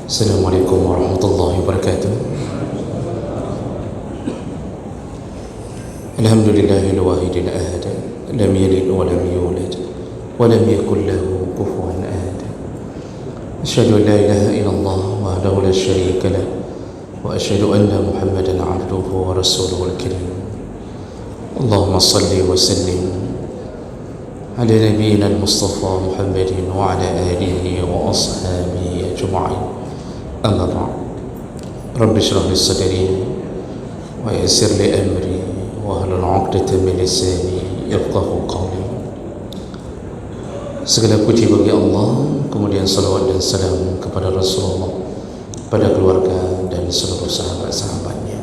Assalamualaikum warahmatullahi wabarakatuh. Alhamdulillahil wahidil ahad, lam yalid wa lam yulad wa lam yakul lahu kufuwan ahad. Asyhadu an la ilaha illallah wahdahu la syarika lah wa asyhadu anna Muhammadan abduhu wa rasuluhul karim. Allahumma salli wa sallim ala nabiyyina al-mustafa Muhammadin wa ala alihi wa ashabihi ajma'in. Amma ba'd. Rabbi shrah li sadri wa yassir li amri wa hlul 'uqdatam min lisani yafqahu qawli. Segala puji bagi Allah, kemudian salawat dan salam kepada Rasulullah, pada keluarga dan seluruh sahabat-sahabatnya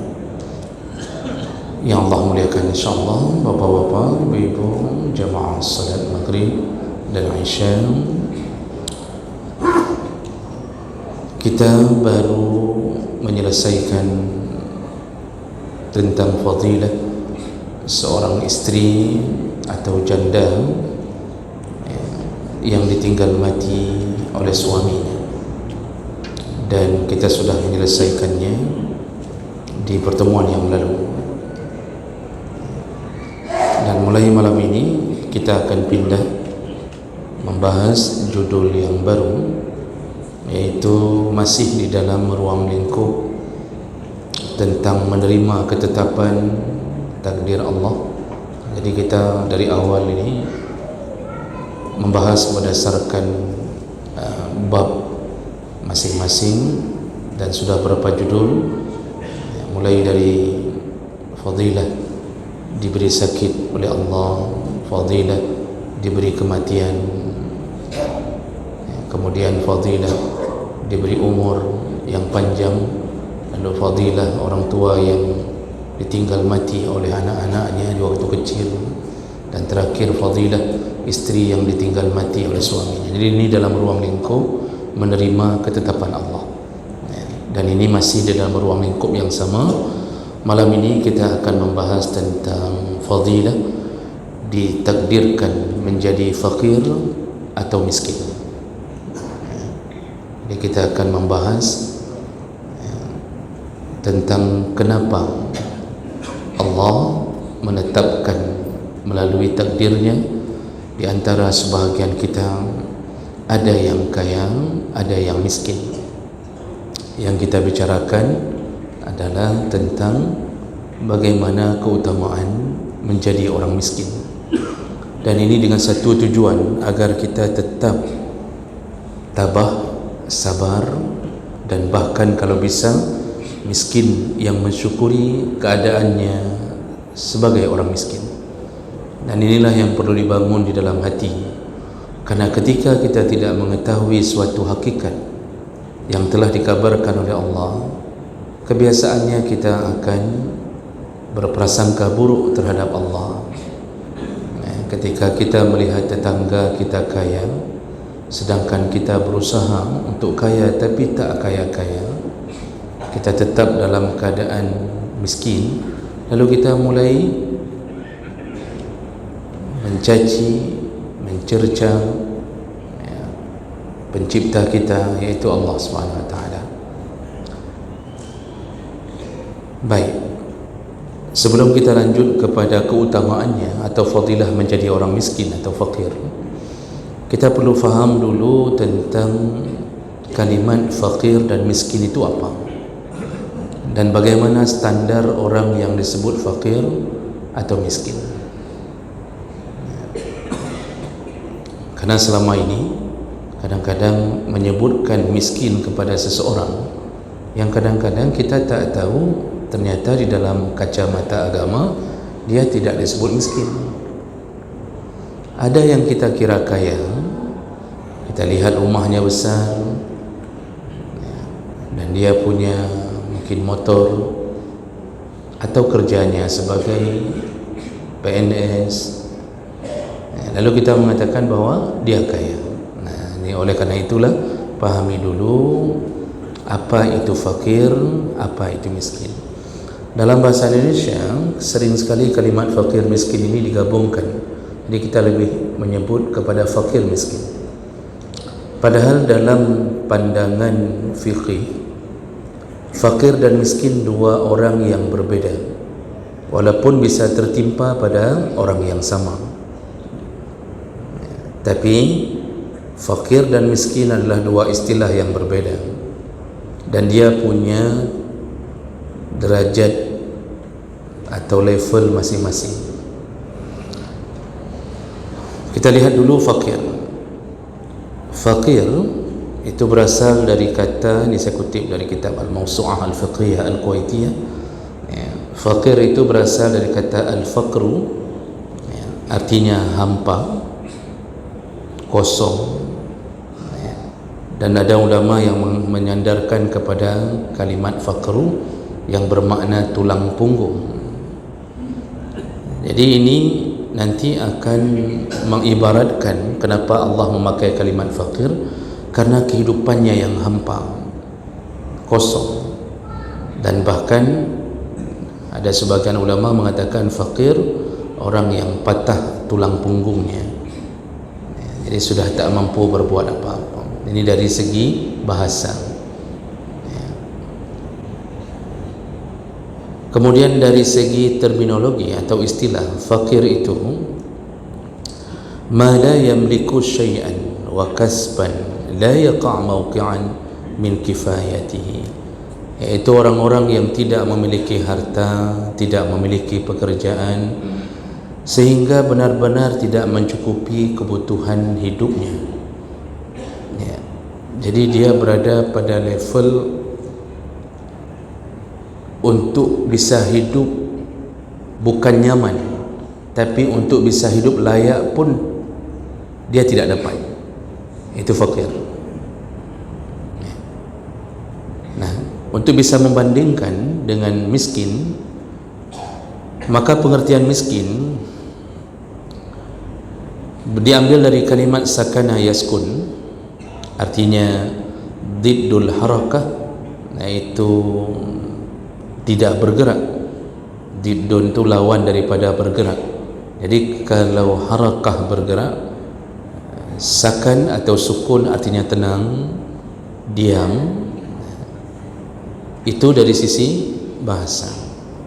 yang Allah muliakan insyaallah. Bapak-bapak, ibu-ibu, jamaah salat maghrib dan isya, kita baru menyelesaikan tentang fadilah seorang isteri atau janda yang ditinggal mati oleh suaminya, dan kita sudah menyelesaikannya di pertemuan yang lalu. Dan mulai malam ini kita akan pindah membahas judul yang baru, yaitu masih di dalam ruang lingkup tentang menerima ketetapan takdir Allah. Jadi kita dari awal ini membahas berdasarkan bab masing-masing, dan sudah berapa judul, mulai dari fadilah diberi sakit oleh Allah, fadilah diberi kematian, kemudian fadilah diberi umur yang panjang, lalu fadilah orang tua yang ditinggal mati oleh anak-anaknya di waktu kecil, dan terakhir fadilah istri yang ditinggal mati oleh suaminya. Jadi ini dalam ruang lingkup menerima ketetapan Allah, dan ini masih di dalam ruang lingkup yang sama. Malam ini kita akan membahas tentang fadilah ditakdirkan menjadi fakir atau miskin. Jadi kita akan membahas tentang kenapa Allah menetapkan melalui takdirnya di antara sebahagian kita ada yang kaya, ada yang miskin. Yang kita bicarakan adalah tentang bagaimana keutamaan menjadi orang miskin, dan ini dengan satu tujuan, agar kita tetap tabah, sabar, dan bahkan kalau bisa miskin yang mensyukuri keadaannya sebagai orang miskin. Dan inilah yang perlu dibangun di dalam hati, karena ketika kita tidak mengetahui suatu hakikat yang telah dikabarkan oleh Allah, kebiasaannya kita akan berprasangka buruk terhadap Allah. Ketika kita melihat tetangga kita kaya, sedangkan kita berusaha untuk kaya tapi tak kaya-kaya, kita tetap dalam keadaan miskin, lalu kita mulai mencaci, mencerca pencipta kita, yaitu Allah SWT. Baik, sebelum kita lanjut kepada keutamaannya atau fadilah menjadi orang miskin atau fakir, kita perlu faham dulu tentang kalimat fakir dan miskin itu apa, dan bagaimana standar orang yang disebut fakir atau miskin. Karena selama ini kadang-kadang menyebutkan miskin kepada seseorang yang kadang-kadang kita tak tahu ternyata di dalam kacamata agama dia tidak disebut miskin. Ada yang kita kira kaya, kita lihat rumahnya besar dan dia punya mungkin motor, atau kerjanya sebagai PNS, lalu kita mengatakan bahwa dia kaya. Nah, ini oleh karena itulah pahami dulu apa itu fakir, apa itu miskin. Dalam bahasa Indonesia sering sekali kalimat fakir miskin ini digabungkan, jadi kita lebih menyebut kepada fakir miskin. Padahal dalam pandangan fiqih, fakir dan miskin dua orang yang berbeda, walaupun bisa tertimpa pada orang yang sama. Tapi fakir dan miskin adalah dua istilah yang berbeda, dan dia punya derajat atau level masing-masing. Kita lihat dulu fakir. Fakir itu berasal dari kata, ini saya kutip dari kitab Al-Mawsu'ah Al-Fiqhiyah Al-Kuwaitiyah. Fakir itu berasal dari kata al-faqru, artinya hampa, kosong. Dan ada ulama yang menyandarkan kepada kalimat faqru yang bermakna tulang punggung. Jadi ini nanti akan mengibaratkan kenapa Allah memakai kalimat fakir, karena kehidupannya yang hampa, kosong. Dan bahkan ada sebagian ulama mengatakan fakir orang yang patah tulang punggungnya, jadi sudah tak mampu berbuat apa-apa. Ini dari segi bahasa. Kemudian dari segi terminologi atau istilah, fakir itu ma la yamliku syai'an wa kasban la yaqa' mawqi'an min kifayatihi, yaitu orang-orang yang tidak memiliki harta, tidak memiliki pekerjaan, sehingga benar-benar tidak mencukupi kebutuhan hidupnya. Jadi dia berada pada level untuk bisa hidup bukan nyaman, tapi untuk bisa hidup layak pun dia tidak dapat. Itu fakir. Nah, untuk bisa membandingkan dengan miskin, maka pengertian miskin diambil dari kalimat sakana yaskun, artinya diddul harakah, yaitu tidak bergerak. Diddun itu lawan daripada bergerak. Jadi kalau harakah bergerak, sakan atau sukun artinya tenang, diam. Itu dari sisi bahasa.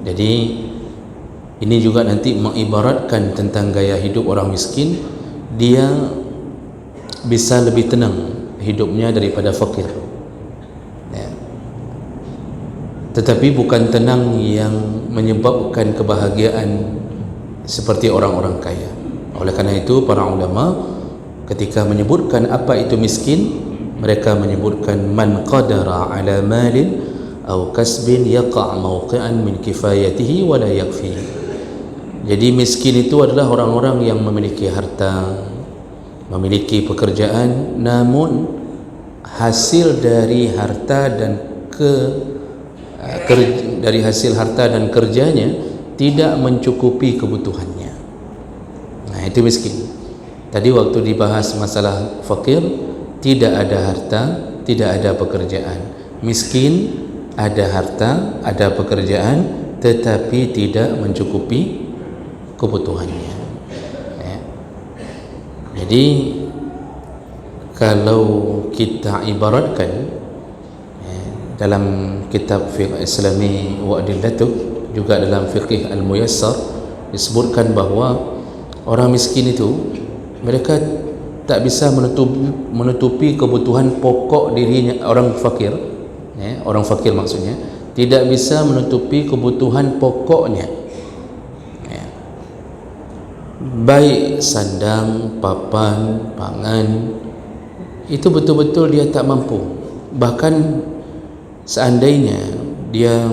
Jadi ini juga nanti mengibaratkan tentang gaya hidup orang miskin. Dia bisa lebih tenang hidupnya daripada fakir. Tetapi bukan tenang yang menyebabkan kebahagiaan seperti orang-orang kaya. Oleh karena itu para ulama ketika menyebutkan apa itu miskin, mereka menyebutkan man qadara ala malin aw kasbin yaqa' mawqi'an min kifayatihi wa la yakfi. Jadi miskin itu adalah orang-orang yang memiliki harta, memiliki pekerjaan, namun hasil dari harta dan dari hasil harta dan kerjanya tidak mencukupi kebutuhannya. Nah, itu miskin. Tadi waktu dibahas masalah fakir, tidak ada harta, tidak ada pekerjaan. Miskin ada harta, ada pekerjaan, tetapi tidak mencukupi kebutuhannya. Jadi kalau kita ibaratkan dalam kitab fiqh Islami wa adillatuh, juga dalam fiqh al-muyassar disebutkan bahawa orang miskin itu mereka tak bisa menutupi kebutuhan pokok dirinya. Orang fakir, orang fakir maksudnya tidak bisa menutupi kebutuhan pokoknya, baik sandang, papan, pangan, itu betul-betul dia tak mampu. Bahkan seandainya dia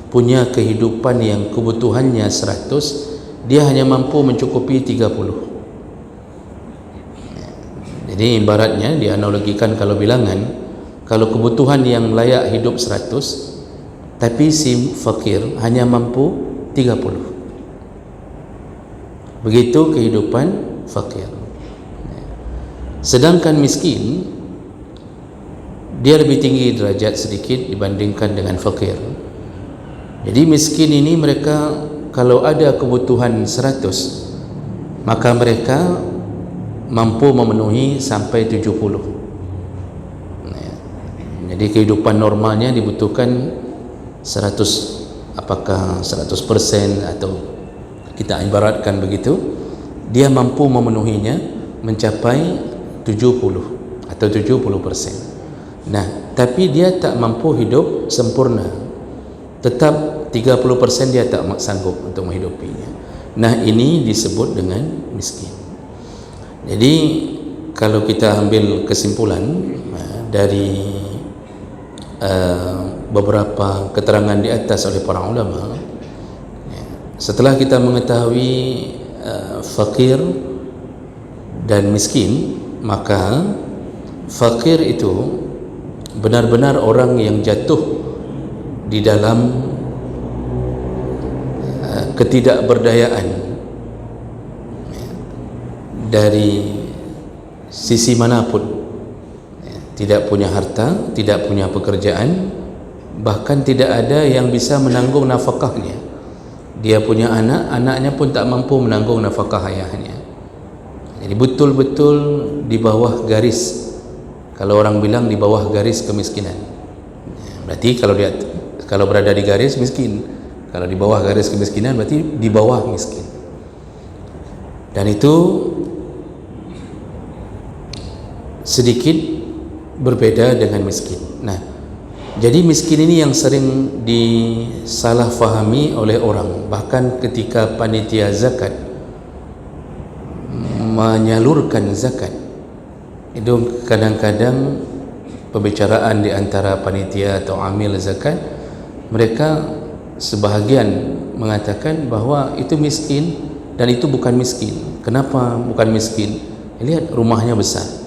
punya kehidupan yang kebutuhannya 100, dia hanya mampu mencukupi 30. Jadi ibaratnya dianalogikan kalau bilangan, kalau kebutuhan yang layak hidup 100, tapi si fakir hanya mampu 30. Begitu kehidupan fakir. Sedangkan miskin, dia lebih tinggi derajat sedikit dibandingkan dengan fakir. Jadi miskin ini mereka kalau ada kebutuhan 100, maka mereka mampu memenuhi sampai 70. Jadi kehidupan normalnya dibutuhkan 100, apakah 100% atau kita ibaratkan begitu, dia mampu memenuhinya mencapai 70 atau 70%. Nah, tapi dia tak mampu hidup sempurna, tetap 30% dia tak sanggup untuk menghidupinya. Nah, ini disebut dengan miskin. Jadi kalau kita ambil kesimpulan dari beberapa keterangan di atas oleh para ulama, setelah kita mengetahui fakir dan miskin, maka fakir itu benar-benar orang yang jatuh di dalam ketidakberdayaan dari sisi manapun. Tidak punya harta, tidak punya pekerjaan, bahkan tidak ada yang bisa menanggung nafkahnya. Dia punya anak, anaknya pun tak mampu menanggung nafkah ayahnya. Jadi betul-betul di bawah garis, kalau orang bilang di bawah garis kemiskinan. Berarti kalau berada di garis miskin, kalau di bawah garis kemiskinan berarti di bawah miskin. Dan itu sedikit berbeda dengan miskin. Nah, jadi miskin ini yang sering disalahfahami oleh orang. Bahkan ketika panitia zakat menyalurkan zakat, itu kadang-kadang pembicaraan di antara panitia atau amil zakat, mereka sebahagian mengatakan bahwa itu miskin dan itu bukan miskin. Kenapa bukan miskin? Lihat rumahnya besar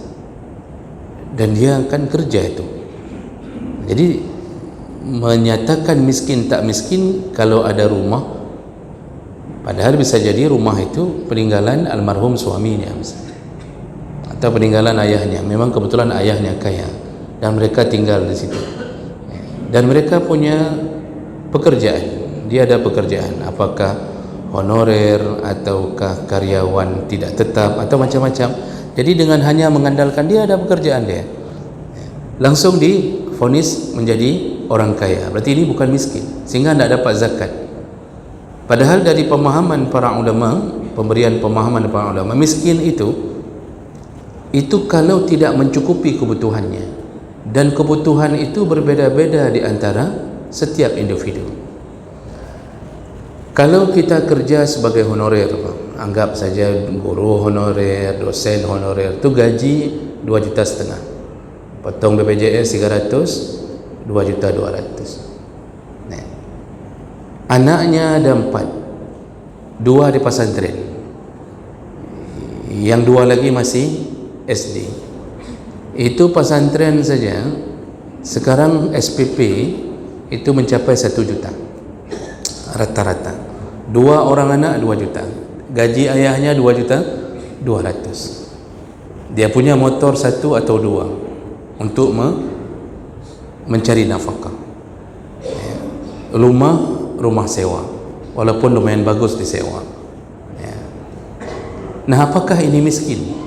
dan dia akan kerja itu. Jadi menyatakan miskin tak miskin kalau ada rumah, padahal bisa jadi rumah itu peninggalan almarhum suaminya misalnya, atau peninggalan ayahnya. Memang kebetulan ayahnya kaya dan mereka tinggal di situ, dan mereka punya pekerjaan. Dia ada pekerjaan, apakah honorer ataukah karyawan tidak tetap atau macam-macam. Jadi dengan hanya mengandalkan dia ada pekerjaan, dia langsung divonis menjadi orang kaya. Berarti ini bukan miskin, sehingga tidak dapat zakat. Padahal dari pemahaman para ulama, pemberian pemahaman para ulama, miskin itu kalau tidak mencukupi kebutuhannya, dan kebutuhan itu berbeda-beda di antara setiap individu. Kalau kita kerja sebagai honorer, anggap saja guru honorer, dosen honorer, itu gaji 2,5 juta, potong BPJS 300, 2,200,000. Nah, anaknya ada 4, 2 di pesantren, yang 2 lagi masih SD. Itu pesantren saja sekarang SPP itu mencapai 1 juta rata-rata. 2 orang anak 2 juta, gaji ayahnya 2,200,000. Dia punya motor 1 atau 2 untuk mencari nafkah. Rumah sewa, walaupun lumayan bagus disewa. Nah, apakah ini miskin?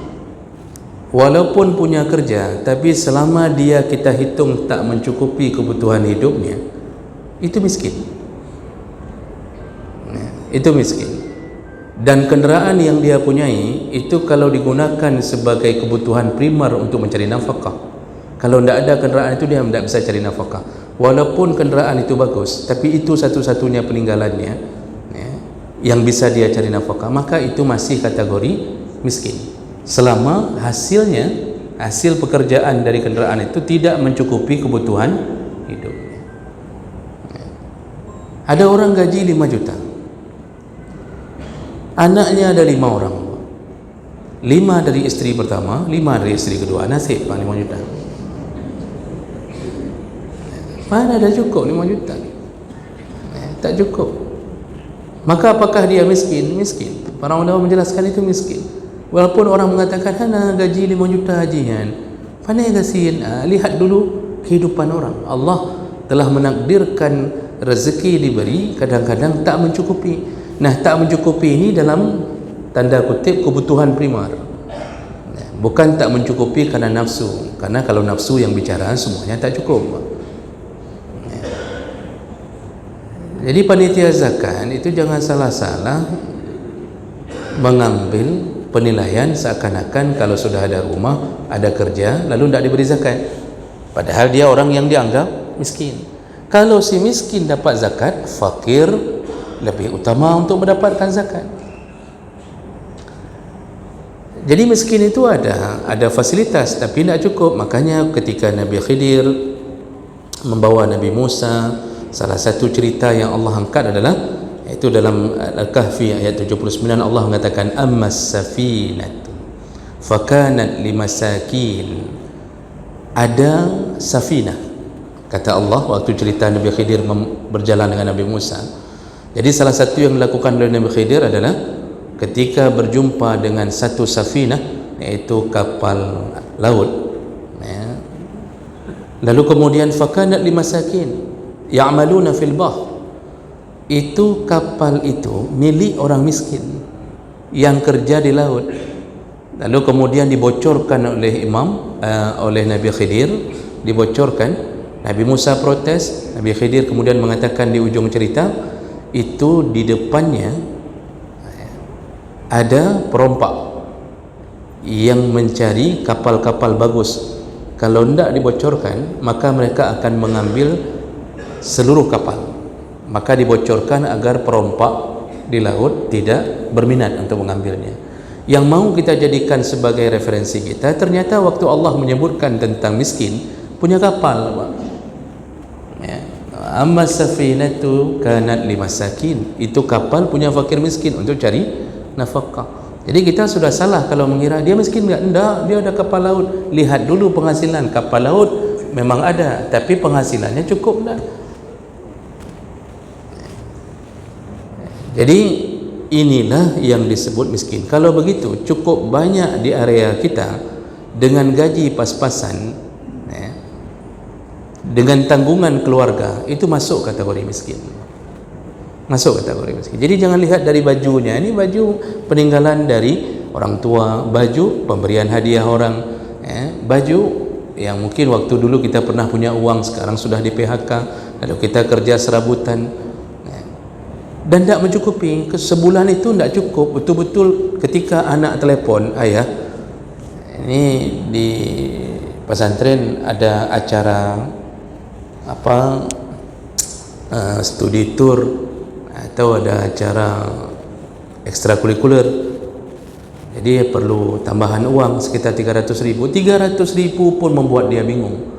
Walaupun punya kerja, tapi selama dia kita hitung tak mencukupi kebutuhan hidupnya, itu miskin. Itu miskin. Dan kenderaan yang dia punyai itu kalau digunakan sebagai kebutuhan primer untuk mencari nafkah, kalau tidak ada kenderaan itu dia tidak bisa cari nafkah. Walaupun kenderaan itu bagus, tapi itu satu-satunya peninggalannya yang bisa dia cari nafkah, maka itu masih kategori miskin, selama hasil pekerjaan dari kenderaan itu tidak mencukupi kebutuhan hidupnya. Ada orang gaji 5 juta, anaknya ada 5 orang, 5 dari istri pertama, 5 dari istri kedua, nasib 5 juta. Mana ada cukup 5 juta? Tak cukup. Maka apakah dia miskin? Miskin. Para ulama menjelaskan itu miskin. Walaupun orang mengatakan hana gaji 5 juta hajian, pandai gasin. Lihat dulu kehidupan orang. Allah telah menakdirkan rezeki diberi, kadang-kadang tak mencukupi. Nah, tak mencukupi ini dalam tanda kutip kebutuhan primer. Bukan tak mencukupi karena nafsu, karena kalau nafsu yang bicara semuanya tak cukup. Jadi panitia zakat itu jangan salah-salah mengambil penilaian seakan-akan kalau sudah ada rumah, ada kerja, lalu tidak diberi zakat, padahal dia orang yang dianggap miskin. Kalau si miskin dapat zakat, fakir lebih utama untuk mendapatkan zakat. Jadi miskin itu ada fasilitas tapi tidak cukup. Makanya ketika Nabi Khidir membawa Nabi Musa, salah satu cerita yang Allah angkat adalah itu dalam Al-Kahfi ayat 79, Allah mengatakan ammas safinatu fakanat limasakin. Ada safinah, kata Allah waktu cerita Nabi Khidir berjalan dengan Nabi Musa. Jadi salah satu yang dilakukan oleh Nabi Khidir adalah ketika berjumpa dengan satu safinah, yaitu kapal laut, ya. Lalu kemudian fakanat limasakin ya'maluna fil bahr, itu kapal itu milik orang miskin yang kerja di laut. Lalu kemudian dibocorkan oleh oleh Nabi Khidir, dibocorkan. Nabi Musa protes, Nabi Khidir kemudian mengatakan di ujung cerita itu di depannya ada perompak yang mencari kapal-kapal bagus. Kalau tidak dibocorkan, maka mereka akan mengambil seluruh kapal. Maka dibocorkan agar perompak di laut tidak berminat untuk mengambilnya. Yang mau kita jadikan sebagai referensi kita, ternyata waktu Allah menyebutkan tentang miskin, punya kapal, ya. Amma safinatu kanat limasakin, itu kapal punya fakir miskin untuk cari nafkah. Jadi kita sudah salah kalau mengira dia miskin. Enggak, dia ada kapal laut. Lihat dulu penghasilan. Kapal laut memang ada, tapi penghasilannya cukup tak? Jadi inilah yang disebut miskin. Kalau begitu cukup banyak di area kita dengan gaji pas-pasan, ya, dengan tanggungan keluarga, itu masuk kategori miskin. Masuk kategori miskin. Jadi jangan lihat dari bajunya, ini baju peninggalan dari orang tua, baju pemberian hadiah orang, ya, baju yang mungkin waktu dulu kita pernah punya uang, sekarang sudah di PHK, lalu kita kerja serabutan, ya. Dan tidak mencukupi. Sebulan itu tidak cukup. Betul-betul ketika anak telepon, ayah, ini di pesantren ada acara apa, studi tour atau ada acara ekstrakurikuler, jadi perlu tambahan uang sekitar 300.000. 300.000 pun membuat dia bingung.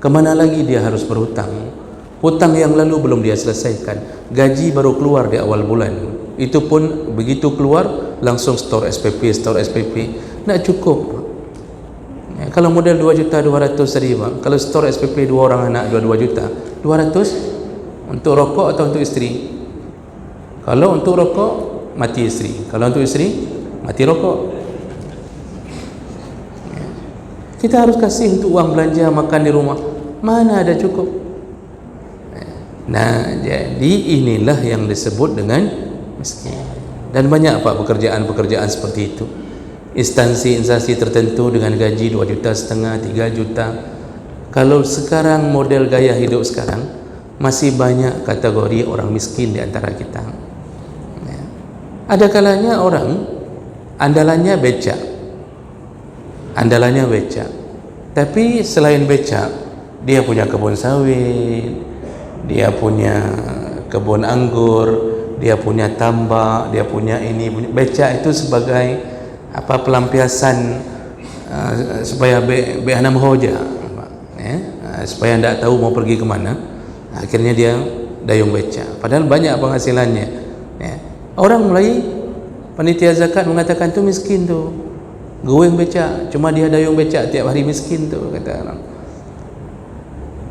Kemana lagi dia harus berhutang? Hutang yang lalu belum dia selesaikan, gaji baru keluar di awal bulan, itu pun begitu keluar langsung store SPP, nak cukup. Ya, kalau modal 2.200.000, kalau store SPP 2 orang anak 22 juta, 200 untuk rokok atau untuk isteri? Kalau untuk rokok, mati isteri. Kalau untuk isteri, mati rokok. Kita harus kasih untuk uang belanja makan di rumah. Mana ada cukup? Nah, jadi inilah yang disebut dengan miskin. Dan banyak Pak pekerjaan-pekerjaan seperti itu. Instansi-instansi tertentu dengan gaji 2,5 juta, 3 juta. Kalau sekarang model gaya hidup sekarang, masih banyak kategori orang miskin di antara kita. Ada kalanya orang andalannya becak, tapi selain becak dia punya kebun sawit, dia punya kebun anggur, dia punya tambak, dia punya ini, punya. Becak itu sebagai apa, pelampiasan supaya behanam hoja, ya, supaya tidak tahu mau pergi kemana, akhirnya dia dayung becak, padahal banyak penghasilannya, ya. Orang mulai panitia zakat mengatakan tu miskin tu, goeng becak, cuma dia dayung becak tiap hari, miskin tu, kata orang.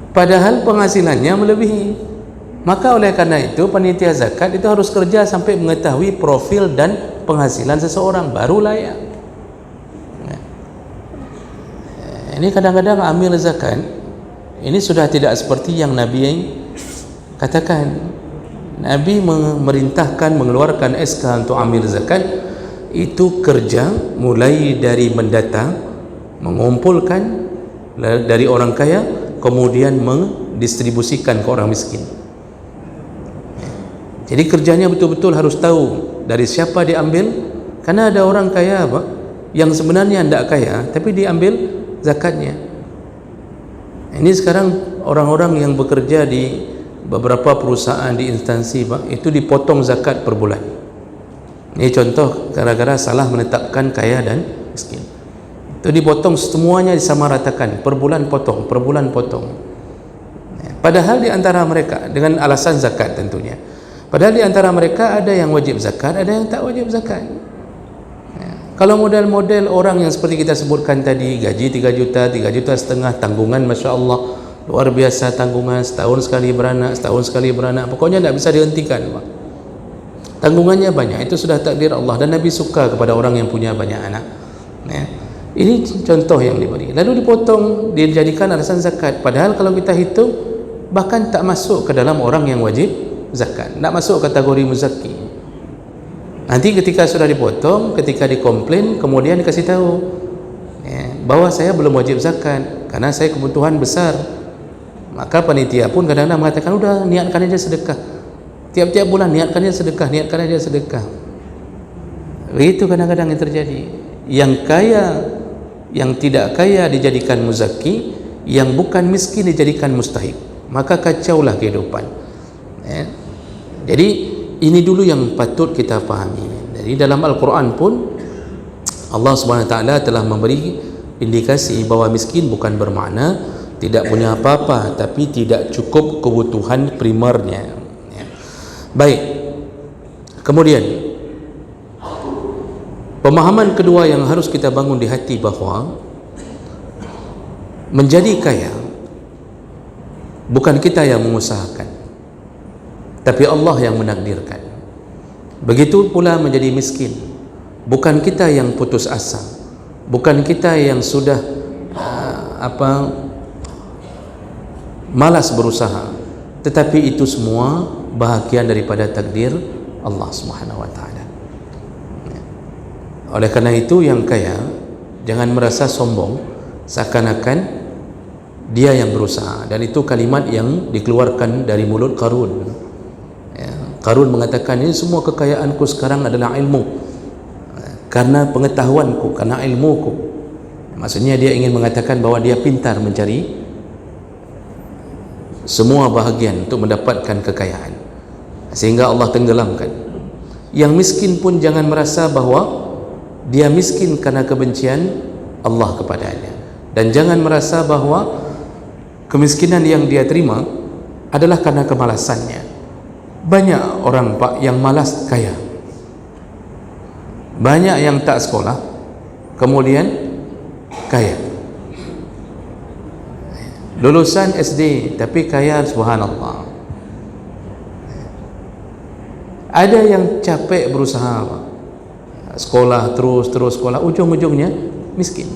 Padahal penghasilannya melebihi. Maka oleh karena itu panitia zakat itu harus kerja sampai mengetahui profil dan penghasilan seseorang, baru layak. Ini kadang-kadang amil zakat ini sudah tidak seperti yang Nabi katakan. Nabi memerintahkan mengeluarkan SK untuk amil zakat itu kerja mulai dari mendata mengumpulkan dari orang kaya kemudian mendistribusikan ke orang miskin. Jadi kerjanya betul-betul harus tahu dari siapa diambil, karena ada orang kaya yang sebenarnya tidak kaya tapi diambil zakatnya. Ini sekarang orang-orang yang bekerja di beberapa perusahaan, di instansi itu dipotong zakat per bulan. Ini contoh gara-gara salah menetapkan kaya dan miskin. Itu dipotong semuanya, disamaratakan, per bulan potong, per bulan potong. Padahal di antara mereka dengan alasan zakat tentunya. Padahal di antara mereka ada yang wajib zakat, ada yang tak wajib zakat. Kalau model-model orang yang seperti kita sebutkan tadi, gaji 3 juta, 3 juta setengah, tanggungan Masya Allah luar biasa, tanggungan setahun sekali beranak, pokoknya tidak bisa dihentikan, Pak. Tanggungannya banyak, itu sudah takdir Allah, dan Nabi suka kepada orang yang punya banyak anak. Ini contoh yang diberi, lalu dipotong, dijadikan alasan zakat. Padahal kalau kita hitung bahkan tak masuk ke dalam orang yang wajib zakat, tak masuk kategori muzaki. Nanti ketika sudah dipotong, ketika dikomplain, kemudian dikasih tahu bahwa saya belum wajib zakat karena saya kebutuhan besar. Maka panitia pun kadang-kadang mengatakan, udah niatkan aja sedekah, tiap-tiap bulan niatkan aja sedekah. Itu kadang-kadang yang terjadi. Yang kaya, yang tidak kaya dijadikan muzaki, yang bukan miskin dijadikan mustahik. Maka kacaulah kehidupan. Jadi ini dulu yang patut kita pahami. Jadi dalam Al-Quran pun Allah SWT telah memberi indikasi bahawa miskin bukan bermakna tidak punya apa-apa, tapi tidak cukup kebutuhan primernya. Baik, kemudian pemahaman kedua yang harus kita bangun di hati bahawa menjadi kaya bukan kita yang mengusahakan, tapi Allah yang menakdirkan. Begitu pula menjadi miskin, bukan kita yang putus asa, bukan kita yang sudah malas berusaha, tetapi itu semua bahagian daripada takdir Allah Subhanahu wa taala. Oleh karena itu yang kaya jangan merasa sombong seakan-akan dia yang berusaha, dan itu kalimat yang dikeluarkan dari mulut Qarun. Qarun mengatakan, ini semua kekayaanku sekarang adalah ilmu, karena pengetahuanku, karena ilmuku. Maksudnya dia ingin mengatakan bahawa dia pintar mencari semua bahagian untuk mendapatkan kekayaan, sehingga Allah tenggelamkan. Yang miskin pun jangan merasa bahawa dia miskin karena kebencian Allah kepadanya, dan jangan merasa bahawa kemiskinan yang dia terima adalah karena kemalasannya. Banyak orang Pak yang malas kaya, banyak yang tak sekolah kemudian kaya, lulusan SD tapi kaya, subhanallah. Ada yang capek berusaha Pak, sekolah terus sekolah, ujung-ujungnya miskin.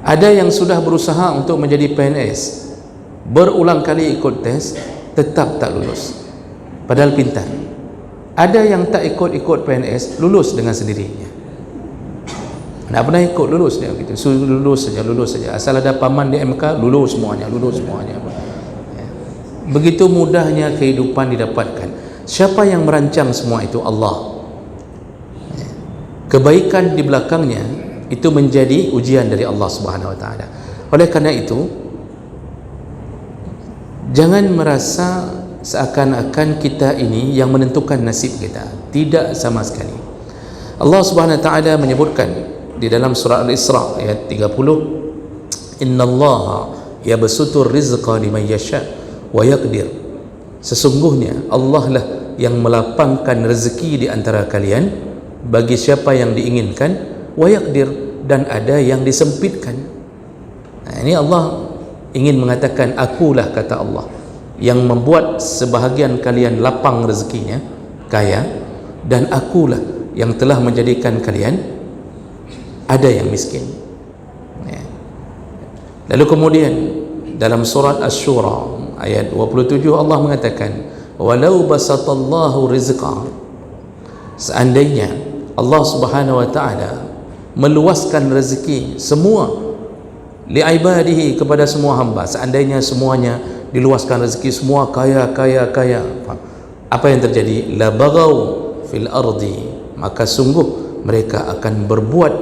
Ada yang sudah berusaha untuk menjadi PNS, berulang kali ikut tes, tetap tak lulus padahal pintar. Ada yang tak ikut PNS, lulus dengan sendirinya. Tak pernah ikut, lulus dia gitu. Lulus saja. Asal ada paman di MK, lulus semuanya. Begitu mudahnya kehidupan didapatkan. Siapa yang merancang semua itu? Allah. Kebaikan di belakangnya itu menjadi ujian dari Allah Subhanahu wa taala. Oleh karena itu, jangan merasa seakan-akan kita ini yang menentukan nasib kita. Tidak sama sekali. Allah Subhanahu wa taala menyebutkan di dalam surah Al-Isra ayat 30, innallaha yabsutur rizqa liman yasha wa yaqdir. Sesungguhnya Allah lah yang melapangkan rezeki di antara kalian bagi siapa yang diinginkan, wa yaqdir, dan ada yang disempitkan. Ini Allah ingin mengatakan, akulah, kata Allah, yang membuat sebahagian kalian lapang rezekinya, kaya, dan akulah yang telah menjadikan kalian ada yang miskin. Lalu kemudian dalam surat Asy-Syura ayat 27 Allah mengatakan, walau basatallahu rizqa, seandainya Allah Subhanahu wa taala meluaskan rezeki semua li'ibadihi, kepada semua hamba. Seandainya semuanya diluaskan rezeki, semua kaya, apa yang terjadi? La baghaw fil ardi, maka sungguh mereka akan berbuat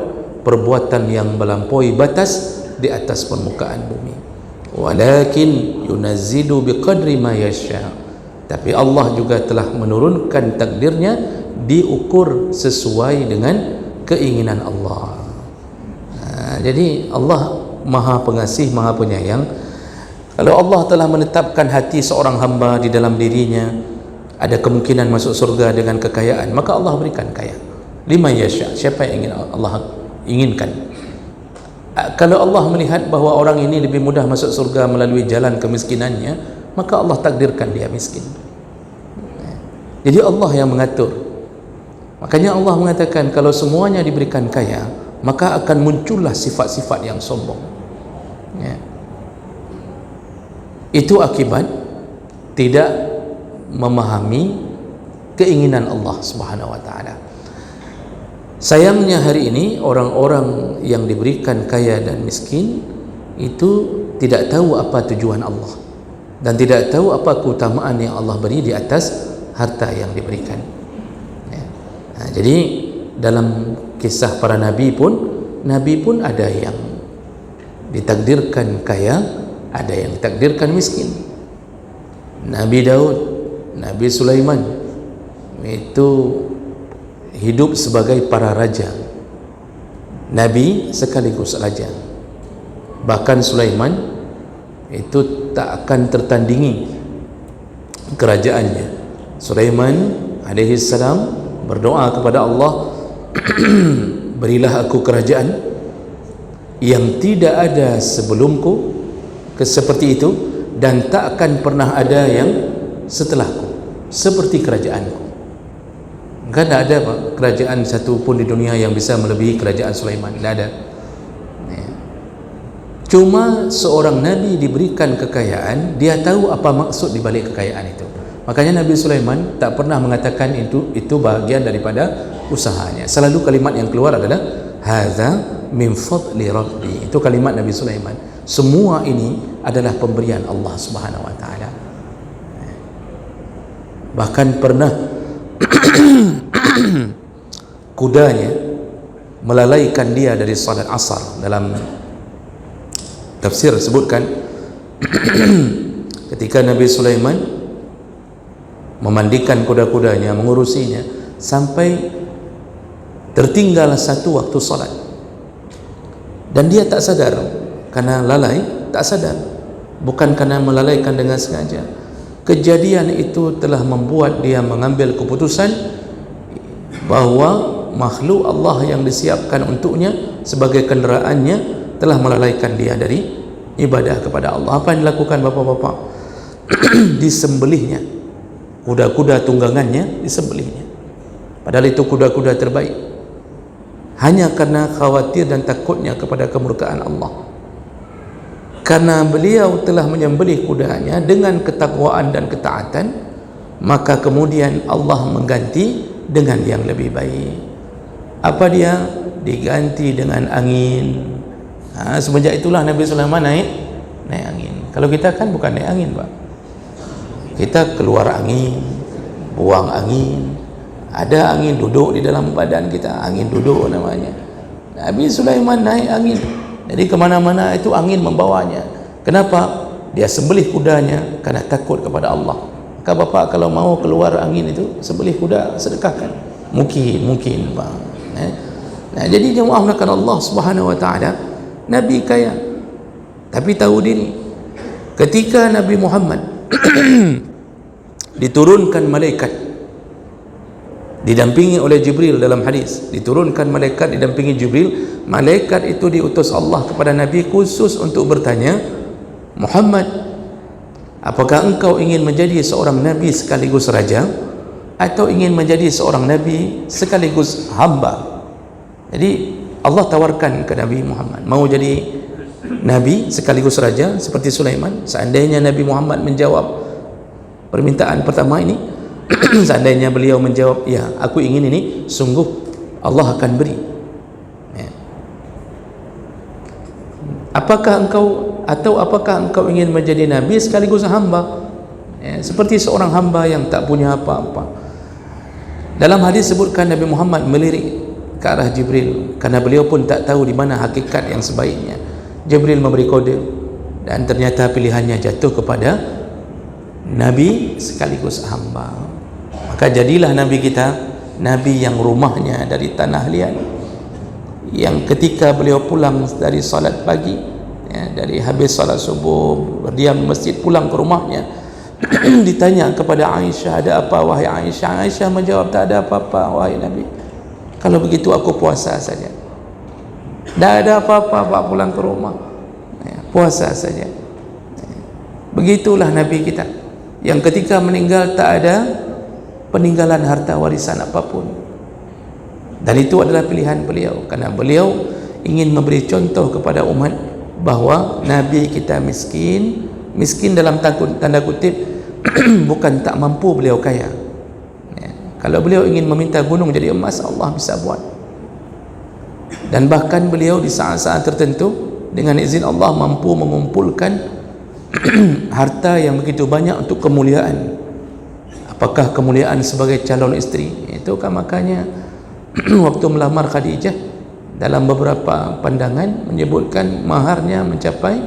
perbuatan yang melampaui batas di atas permukaan bumi. Walakin yunazzilu biqadri ma yasha, tapi Allah juga telah menurunkan takdirnya diukur sesuai dengan keinginan Allah. Jadi Allah Maha Pengasih, Maha Penyayang. Kalau Allah telah menetapkan hati seorang hamba di dalam dirinya ada kemungkinan masuk surga dengan kekayaan, maka Allah berikan kaya. Liman yasha, siapa yang ingin Allah inginkan. Kalau Allah melihat bahawa orang ini lebih mudah masuk surga melalui jalan kemiskinannya, maka Allah takdirkan dia miskin. Jadi Allah yang mengatur. Makanya Allah mengatakan kalau semuanya diberikan kaya, maka akan muncullah sifat-sifat yang sombong. Itu akibat tidak memahami keinginan Allah Subhanahu wa taala. Sayangnya hari ini orang-orang yang diberikan kaya dan miskin itu tidak tahu apa tujuan Allah dan tidak tahu apa keutamaan yang Allah beri di atas harta yang diberikan. Jadi dalam kisah para nabi pun ada yang ditakdirkan kaya, ada yang ditakdirkan miskin. Nabi Daud, Nabi Sulaiman itu hidup sebagai para raja, nabi sekaligus raja. Bahkan Sulaiman itu tak akan tertandingi kerajaannya. Sulaiman alaihi salam berdoa kepada Allah, berilah aku kerajaan yang tidak ada sebelumku seperti itu, dan tak akan pernah ada yang setelahku seperti kerajaanku. Kan tak ada kerajaan satu pun di dunia yang bisa melebihi kerajaan Sulaiman, tidak ada. Cuma seorang nabi diberikan kekayaan, dia tahu apa maksud di balik kekayaan itu. Makanya Nabi Sulaiman tak pernah mengatakan itu bahagian daripada usahanya. Selalu kalimat yang keluar adalah hadza min fadli rabbi. Itu kalimat Nabi Sulaiman. Semua ini adalah pemberian Allah Subhanahu wa taala. Bahkan pernah kudanya melalaikan dia dari salat asar. Dalam tafsir sebutkan ketika Nabi Sulaiman memandikan kuda-kudanya, mengurusinya, sampai tertinggal satu waktu salat dan dia tak sadar karena lalai, tak sadar, bukan karena melalaikan dengan sengaja. Kejadian itu telah membuat dia mengambil keputusan bahawa makhluk Allah yang disiapkan untuknya sebagai kenderaannya telah melalaikan dia dari ibadah kepada Allah. Apa yang dilakukan bapak-bapak? Disembelihnya kuda-kuda tunggangannya, disembelihnya, padahal itu kuda-kuda terbaik, hanya karena khawatir dan takutnya kepada kemurkaan Allah. Karena beliau telah menyembelih kudanya dengan ketakwaan dan ketaatan, maka kemudian Allah mengganti dengan yang lebih baik. Apa dia? Diganti dengan angin. Semenjak itulah Nabi Sulaiman naik angin. Kalau kita kan bukan naik angin, Pak. Kita keluar angin, buang angin. Ada angin duduk di dalam badan kita, angin duduk namanya. Nabi Sulaiman naik angin, jadi kemana-mana itu angin membawanya. Kenapa? Dia sembelih kudanya karena takut kepada Allah. Maka bapak kalau mau keluar angin itu, sembelih kuda, sedekahkan. Mungkin bang. Nah, jadi jemaah melakukan Allah Subhanahu wa taala, Nabi kaya, tapi tahu diri. Ketika Nabi Muhammad diturunkan malaikat didampingi oleh Jibril, dalam hadis diturunkan malaikat didampingi Jibril, malaikat itu diutus Allah kepada Nabi khusus untuk bertanya, Muhammad, apakah engkau ingin menjadi seorang Nabi sekaligus raja, atau ingin menjadi seorang Nabi sekaligus hamba? Jadi Allah tawarkan ke Nabi Muhammad, mau jadi Nabi sekaligus raja seperti Sulaiman. Seandainya Nabi Muhammad menjawab permintaan pertama ini, seandainya beliau menjawab, ya aku ingin ini, sungguh Allah akan beri. apakah engkau ingin menjadi nabi sekaligus hamba, seperti seorang hamba yang tak punya apa-apa. Dalam hadis sebutkan Nabi Muhammad melirik ke arah Jibril karena beliau pun tak tahu di mana hakikat yang sebaiknya. Jibril memberi kode dan ternyata pilihannya jatuh kepada nabi sekaligus hamba. Maka jadilah nabi kita nabi yang rumahnya dari tanah liat, yang ketika beliau pulang dari salat pagi, dari habis salat subuh, berdiam di masjid, pulang ke rumahnya, ditanya kepada Aisyah, ada apa wahai Aisyah? Aisyah menjawab, tak ada apa-apa wahai Nabi, kalau begitu aku puasa saja. Tak ada apa-apa, Pak, pulang ke rumah, puasa saja. Begitulah Nabi kita, yang ketika meninggal tak ada peninggalan harta warisan apapun. Dan itu adalah pilihan beliau, karena beliau ingin memberi contoh kepada umat bahawa Nabi kita miskin dalam tanda kutip bukan tak mampu, beliau kaya. Kalau beliau ingin meminta gunung jadi emas, Allah bisa buat. Dan bahkan beliau di saat-saat tertentu dengan izin Allah mampu mengumpulkan harta yang begitu banyak untuk kemuliaan. Apakah kemuliaan sebagai calon isteri? Itu kan makanya waktu melamar Khadijah, dalam beberapa pandangan menyebutkan maharnya mencapai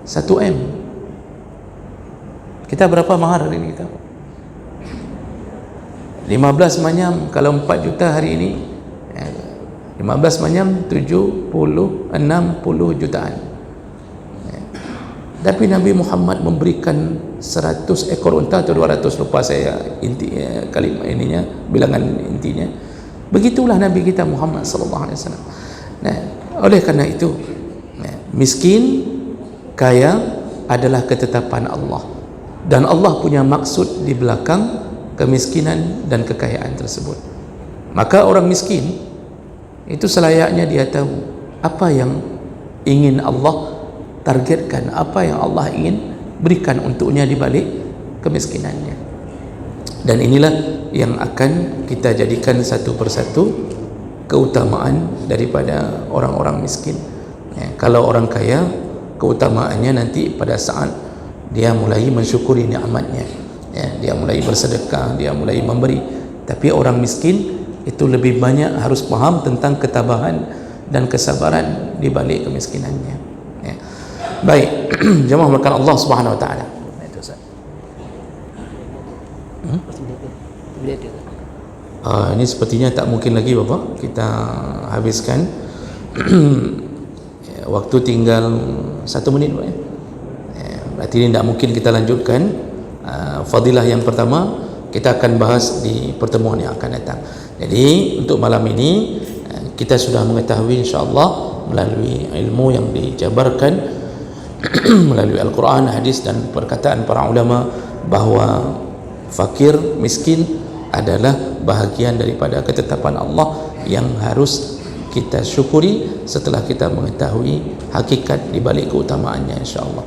1 M. Kita berapa mahar hari ini kita? 15 manyam. Kalau 4 juta hari ini, 15 manyam 60 jutaan. Tapi Nabi Muhammad memberikan 100 ekor unta atau 200, lupa saya kalimat ininya, bilangan intinya. Begitulah Nabi kita Muhammad sallallahu alaihi wasallam. Nah, oleh karena itu, miskin, kaya adalah ketetapan Allah, dan Allah punya maksud di belakang kemiskinan dan kekayaan tersebut. Maka orang miskin itu selayaknya dia tahu apa yang ingin Allah targetkan, apa yang Allah ingin berikan untuknya di balik kemiskinannya. Dan inilah yang akan kita jadikan satu persatu keutamaan daripada orang-orang miskin. Kalau orang kaya, keutamaannya nanti pada saat dia mulai mensyukuri nikmatnya, dia mulai bersedekah, dia mulai memberi. Tapi orang miskin itu lebih banyak harus faham tentang ketabahan dan kesabaran di balik kemiskinannya. Baik, jemaah melakukan Allah Subhanahu wa taala. Itu Ustaz. Ini sepertinya tak mungkin lagi Bapak kita habiskan. Waktu tinggal 1 menit Pak, berarti ini tak mungkin kita lanjutkan. Fadilah yang pertama kita akan bahas di pertemuan yang akan datang. Jadi untuk malam ini kita sudah mengetahui insya-Allah melalui ilmu yang dijabarkan melalui Al-Quran, hadis dan perkataan para ulama bahawa fakir, miskin adalah bahagian daripada ketetapan Allah yang harus kita syukuri setelah kita mengetahui hakikat di balik keutamaannya, insya-Allah.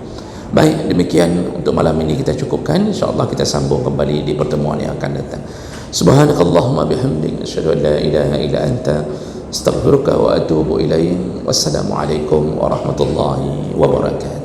Baik, demikian untuk malam ini kita cukupkan. Insya-Allah kita sambung kembali di pertemuan yang akan datang. Subhanakallahumma bihamdik, asyhadu an la ilaha illa anta, astaghfiruka wa atubu ilaik. Wassalamualaikum warahmatullahi wabarakatuh.